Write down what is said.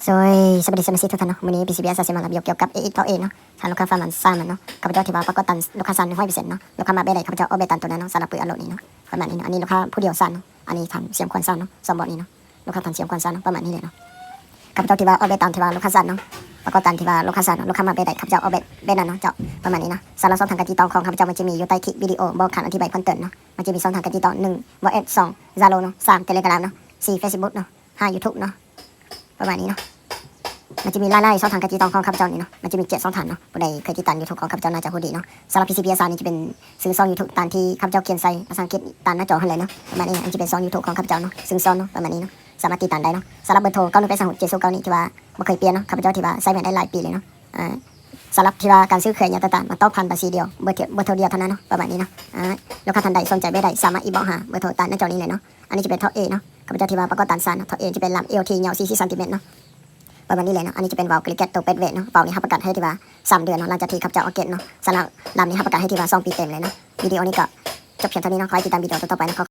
สวัสดีสมาชิกทุกท่านเนาะวันนี้ PCBS จะมาเรียบเกี่ยวกับ AX ต่อ A เนาะทางลูกค้าฟังมันซ่ามันเนาะข้าพเจ้าที่ว่าประกอบตันลูกค้าซัน100%เนาะลูกค้ามาเบได้ข้าพเจ้าเอาเบตันตัวนั้นเนาะสำหรับปืนอารมณ์นี้เนาะประมาณนี้เนาะอันนี้ลูกค้าผู้เดียวซันเนาะอันนี้ทำเสียงควันซันเนาะสองบอร์ดนี้เนาะลูกค้าทำเสียงควันซันเนาะประมาณนี้เลยเนาะข้าพเจ้าที่ว่าเอาเบตันที่ว่าลูกค้าซันเนาะประกอบตันที่ว่าลูกค้าซันลูกค้ามาเบได้ข้าพเจ้าเอาเบนั้นเนาะเจาะประมาณนี้เนาะสาระสองทางการติดต่อของข้าพเจ้ามันจะมีอยู่ใต้คลิปวิดีโอบอกขันอธิบายเพิ่มเติมเนาะมันจะมีสองทางการติดต่อ1 WhatsApp 2 Zalo เนาะ3 Telegram เนาะ4 Facebook เนาะ5 YouTube เนาะประมาณนี้เนาะมันจะมีไล่ช่องทางการติดต่อของข้าพเจ้านี่เนาะมันจะมี7ช่องทางเนาะผู้ใดเคยติดตาม YouTube ของข้าพเจ้าน่าจะรู้ดีเนาะสำหรับ PCBS นี่จะเป็นซื้อซอง YouTube ตามที่ข้าพเจ้าเขียนใส่ภาษาอังกฤษตามหน้าจอให้เลยเนาะประมาณนี้อันจะเป็นซอง YouTube ของข้าพเจ้าเนาะซื้อซองเนาะประมาณนี้เนาะสามารถติดตามได้เนาะสำหรับเบอร์โทร918670นี่ที่ว่าบ่เคยเปลี่ยนเนาะข้าพเจ้าที่ว่าใช้มาได้หลายปีเลยเนาะสำหรับที่ว่าการซื้อเครื่องต่างๆมันต้องผ่านบัญชีเดียวเบอร์โทรเดียวเท่านั้นเนาะประมาณนี้เนาะลูกค้าท่านใดสนใจเบอร์ใดสามารถอีบอกหาเบอร์โทรตามหน้าจอนี้เลยเนาะอันนี้จะเป็นท็อป A เนาะข้าพเจ้าที่ว่าประกอบตันซันท็อป A จะเป็นลำ LT ยาว44ซนเนาะประมาณนี้เลยเนาะอันนี้จะเป็นวาล์วกริเกตตัวเป็ดเวทเนาะเป่านี่รับประกันให้ที่ว่า3 เดือนเนาะหลังจากที่ข้าพเจ้าเอาเก็ตเนาะสำหรับลำนี้รับประกันให้ที่ว่า2 ปีเต็มเลยเนาะวิดีโอนี้ก็จบเพียงเท่านี้เนาะขอให้ติดตามวิดีโอต่อไปนะ